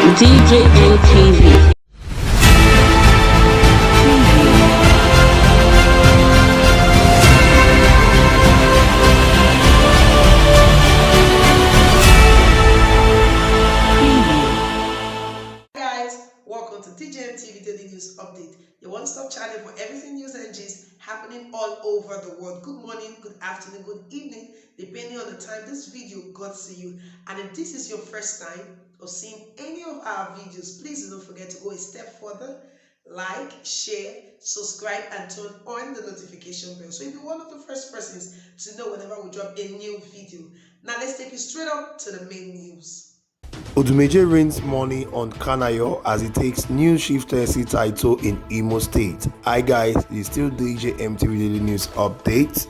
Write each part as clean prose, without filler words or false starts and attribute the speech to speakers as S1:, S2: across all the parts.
S1: DJ NTV.
S2: Welcome to TJMTV Daily News Update, your one-stop channel for everything news and gist happening all over the world. Good morning, good afternoon, good evening, depending on the time this video got to you. And if this is your first time of seeing any of our videos, please don't forget to go a step further, like, share, subscribe, and turn on the notification bell so you'll be one of the first persons to know whenever we drop a new video. Now let's take you straight up to the main news.
S3: Odumeje rains money on Kanayo as he takes new chieftaincy title in Imo State. Hi guys, it's still DJ MTV Daily News Update.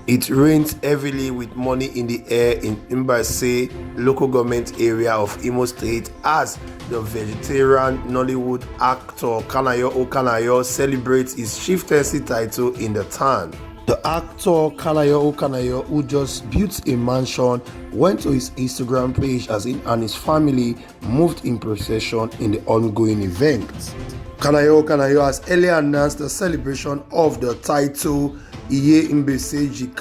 S3: It rains heavily with money in the air in Imo State, local government area of Imo State, as the vegetarian Nollywood actor Kanayo O celebrates his chieftaincy title in the town. The actor Kanayo O, who just built a mansion, went to his Instagram page as he and his family moved in procession in the ongoing event. Kanayo O has earlier announced the celebration of the title Imo State,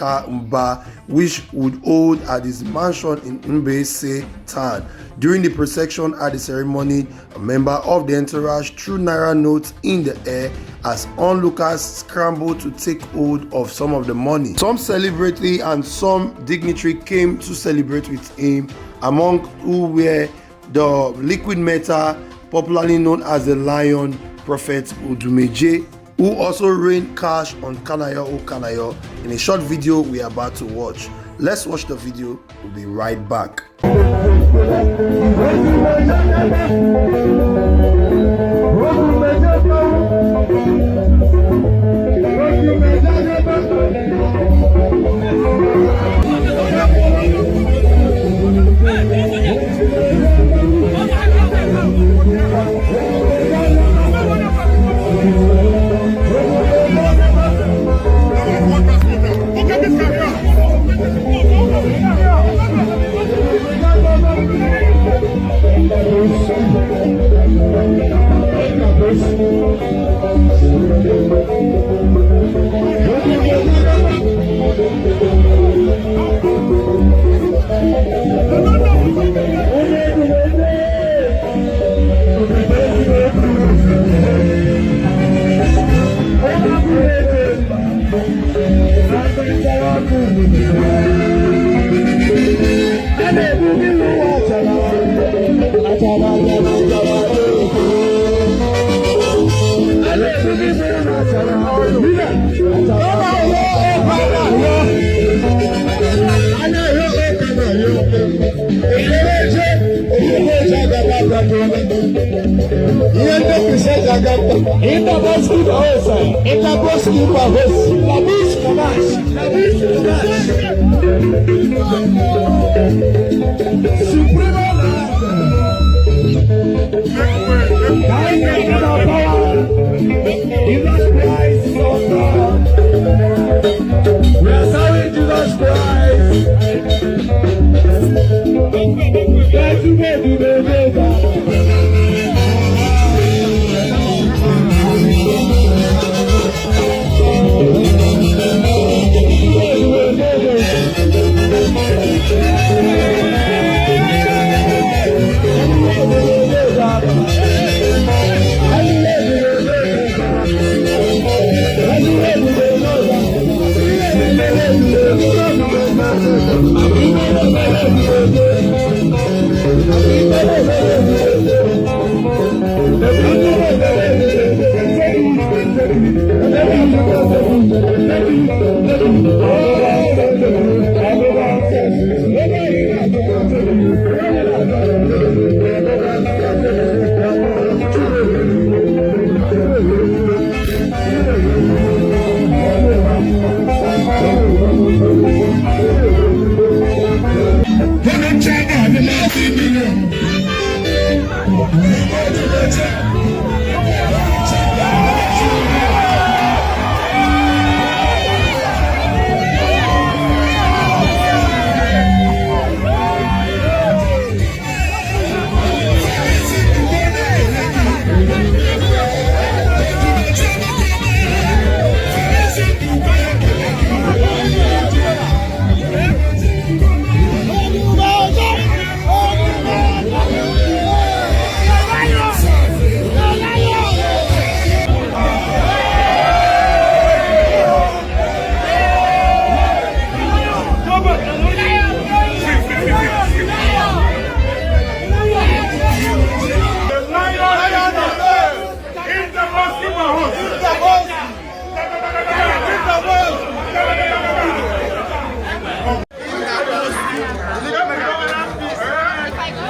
S3: which would hold at his mansion in Imo State town. During the procession at the ceremony, a member of the entourage threw naira notes in the air as onlookers scrambled to take hold of some of the money. Some celebrity and some dignitary came to celebrate with him, among who were the liquid metal, popularly known as the Lion Prophet Odumeje, who also rained cash on Kanayo O in a short video we are about to watch. Let's watch the video. We'll be right back.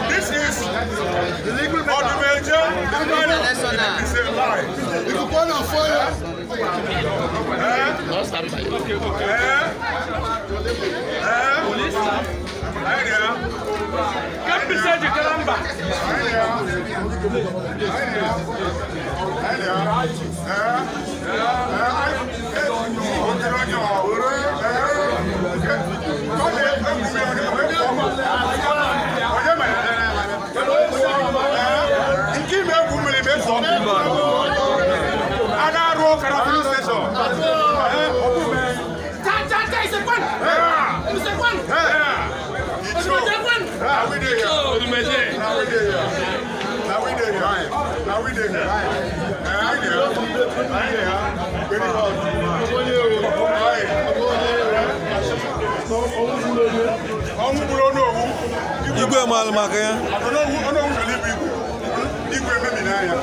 S4: This is Odumeje. It's a lie. You can burn on fire.
S5: Igwe mal maka ya.
S4: Igwe memi na ya.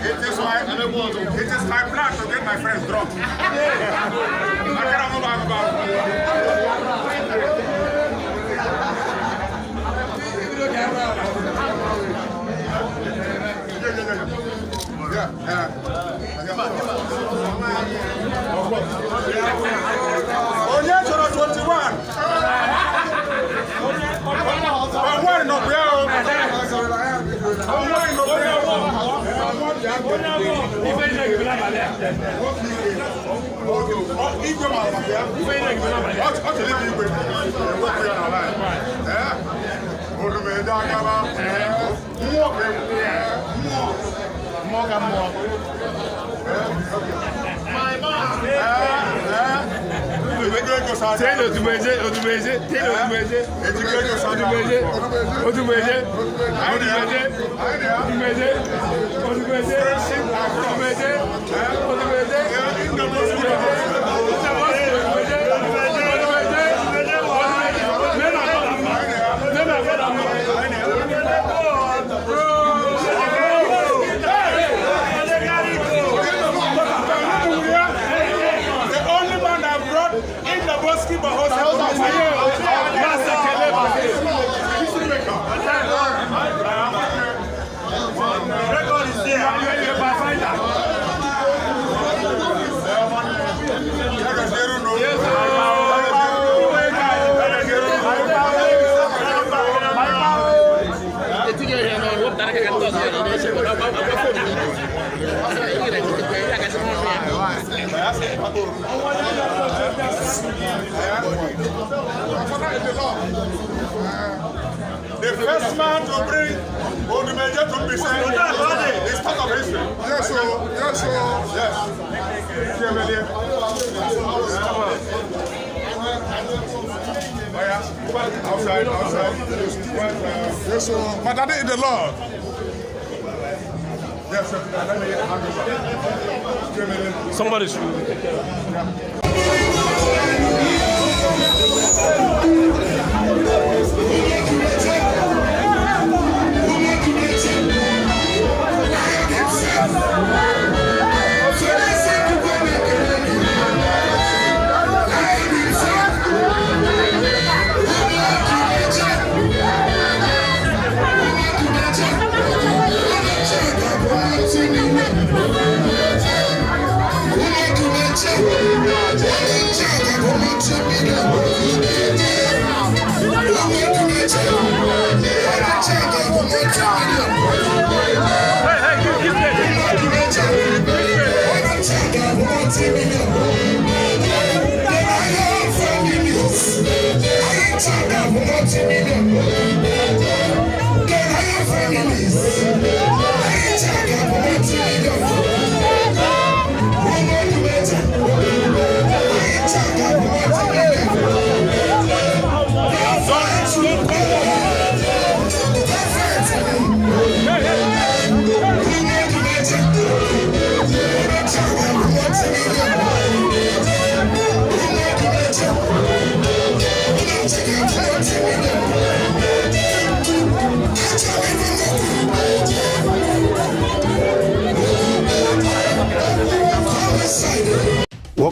S4: It is my plan to get my friends drunk. I cannot go back about the first man to bring Odumeje to be sent is part of history. Yes, sir. Yes, sir. Yes. Outside. Yes, sir. My daddy is the Lord. Yes, sir.
S5: Somebody should.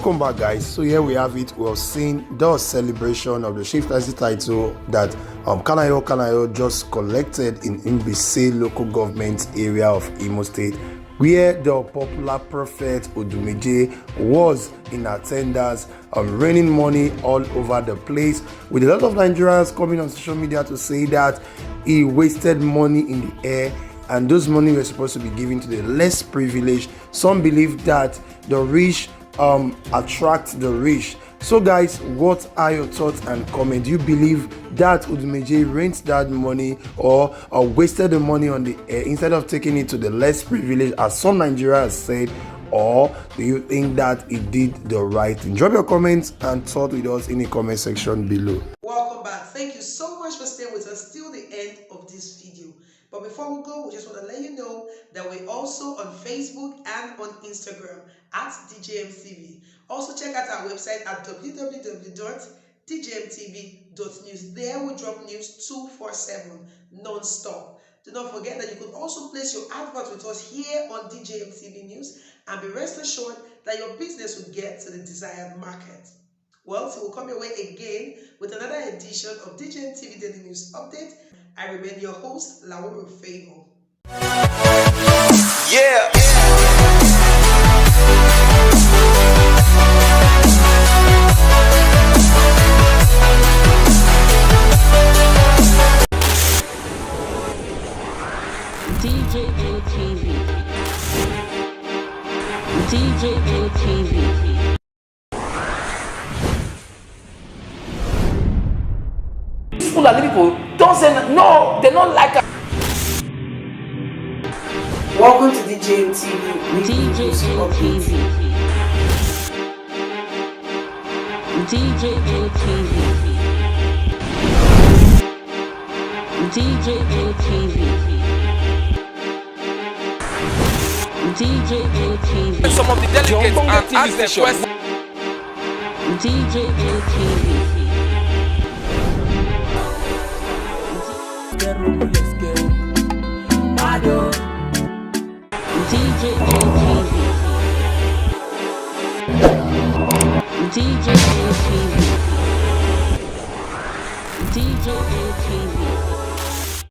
S3: Welcome back, guys. So here we have it. We're seeing the celebration of the chieftaincy title that Kanayo just collected in Imo State local government area of Imo State, where the popular prophet Odumeje was in attendance, raining money all over the place, with a lot of Nigerians coming on social media to say that he wasted money in the air and those money were supposed to be given to the less privileged. Some believe that the rich attract the rich. So guys, what are your thoughts and comments? Do you believe that Odumeje raised that money or wasted the money on the air instead of taking it to the less privileged, as some Nigerians said, or do you think that he did the right thing? Drop your comments and thought with us in the comment section below.
S2: Welcome back. Thank you so much for staying with us till the end of this video. But before we go, we just want to let you know that we're also on Facebook and on Instagram at DJMTV. Also check out our website at www.djmtv.news. There we drop news 247 non-stop. Do not forget that you could also place your advert with us here on DJMTV News, and be rest assured that your business will get to the desired market. Well, so we'll come your way again with another edition of DJMTV Daily News Update. I remain your host, Laura Favor.
S6: Yeah.
S1: DJMTV. DJMTV.
S7: People don't say no, they don't like it.
S2: Welcome to DJMTV.
S1: DJMTV. DJMTV. DJMTV. DJMTV.
S7: Some of the delegates and ask them questions.
S1: DJMTV. DJMTV. DJMTV.